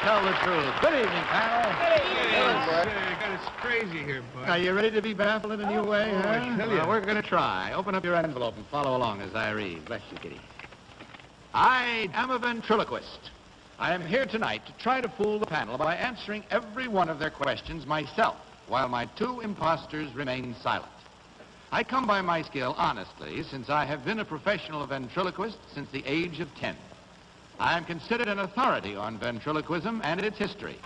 tell the truth. Good evening, panel. It's crazy here, Bud. Are you ready to be baffled in a new way, huh? I tell you. Well, we're going to try. Open up your envelope and follow along as I read. Bless you, kitty. I am a ventriloquist. I am here tonight to try to fool the panel by answering every one of their questions myself, while my two imposters remain silent. I come by my skill honestly, since I have been a professional ventriloquist since the age of 10. I am considered an authority on ventriloquism and its history.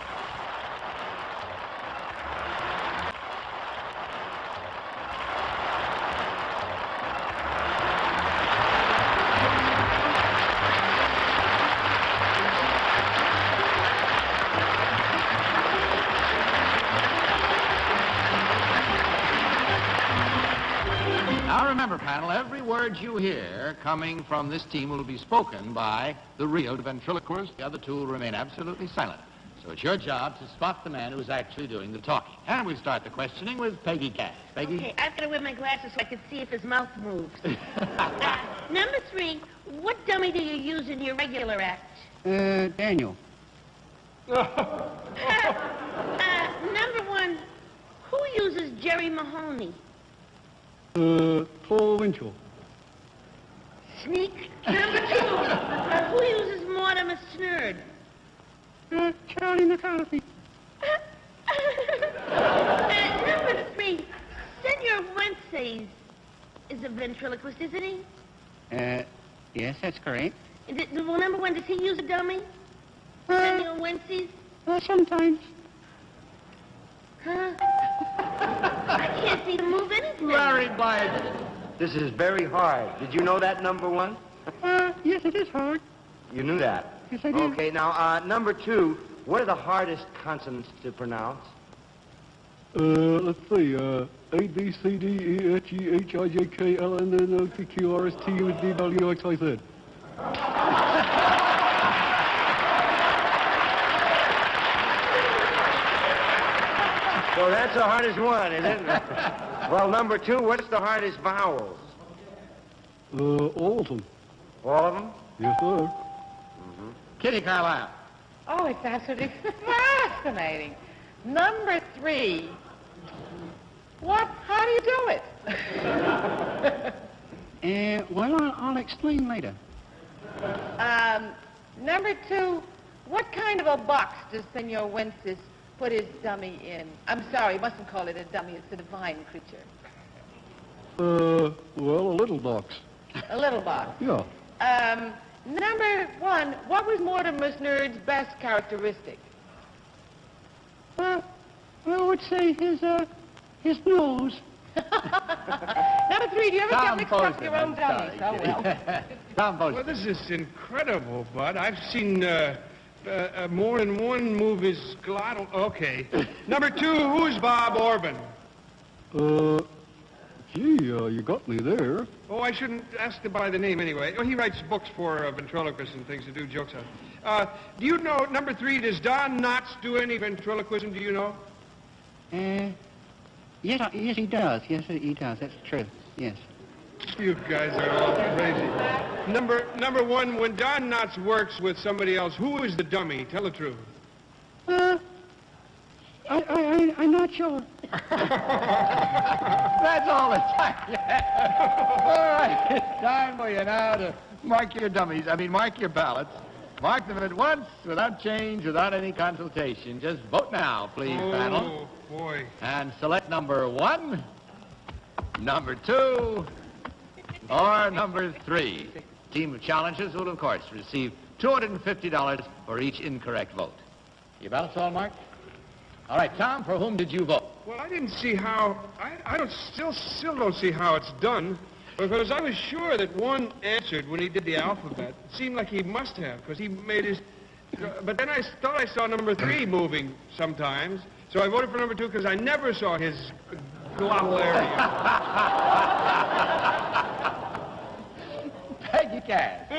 Now remember, panel, every word you hear coming from this team will be spoken by the real ventriloquist. The other two will remain absolutely silent. So it's your job to spot the man who's actually doing the talking. And we start the questioning with Peggy Cass. Peggy? Okay, I've got to wear my glasses so I can see if his mouth moves. Number 3, what dummy do you use in your regular act? Daniel. Number 1, who uses Jerry Mahoney? Paul Winchell. Sneak. Number 2, who uses Mortimer Snurd? Charlie McCarthy. Number 3, Senor Wences is a ventriloquist, isn't he? Yes, that's correct. Well, number 1, does he use a dummy? Senor Wences? Sometimes. Huh? I can't see him move anything. Larry Blythe. This is very hard. Did you know that, number 1? Yes, it is hard. You knew that? Yes, I did. Okay, now, number 2, what are the hardest consonants to pronounce? Let's see, A, B, C, D, E, F, G, H, I, J, K, L, N, N, O, P, Q, R, S, T, U, V, W, X, Y, Z. So that's the hardest one, isn't it? Well, number 2, what's the hardest vowels? All of them. All of them? Yes, sir. Kitty Carlisle. Oh, it's absolutely fascinating. Number 3. How do you do it? Well, I'll explain later. Number 2, what kind of a box does Senor Wences put his dummy in? I'm sorry, you mustn't call it a dummy. It's a divine creature. Well, a little box. A little box. Yeah. Number 1, what was Mortimer Snurd's best characteristic? I would say his nose. Number 3, do you ever get mixed up with your own dummies? Oh, well. Tom Well, Poston. this is incredible, Bud. I've seen more than one movie's glottal. Okay. Number 2, who's Bob Orban? You got me there. Oh, I shouldn't ask to buy the name anyway. Oh, he writes books for ventriloquists and things to do jokes on. Do you know, number 3, does Don Knotts do any ventriloquism? Do you know? Yes, he does. Yes, he does. That's true. Yes. You guys are all crazy. Number 1, when Don Knotts works with somebody else, who is the dummy? Tell the truth. I'm not sure. That's all the time. All right, it's time for you now to mark your ballots. Mark them at once, without change, without any consultation. Just vote now, please, panel. Oh, boy. And select number 1, number 2, or number 3. Team of challengers will, of course, receive $250 for each incorrect vote. Your ballots all marked? All right, Tom, for whom did you vote? Well, I didn't see how. I still don't see how it's done, because I was sure that 1 answered when he did the alphabet. It seemed like he must have, because he made his. But then I thought I saw number 3 moving sometimes, so I voted for number 2 because I never saw his glottal area. Peggy Cass.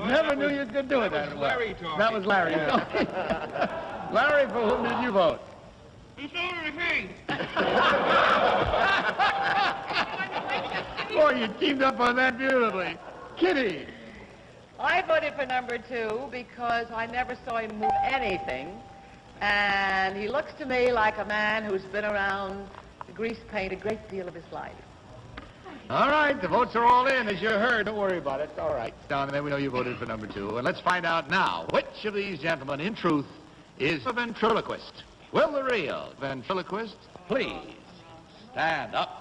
Never knew you could do it that way. Larry talking. That was Larry. Larry, for whom did you vote? It's only me. you teamed up on that beautifully. Kitty. I voted for number 2 because I never saw him move anything. And he looks to me like a man who's been around the grease paint a great deal of his life. All right, the votes are all in, as you heard. Don't worry about it. All right. Down there, we know you voted for number 2. And let's find out now which of these gentlemen, in truth, is a ventriloquist. Will the real ventriloquist please stand up?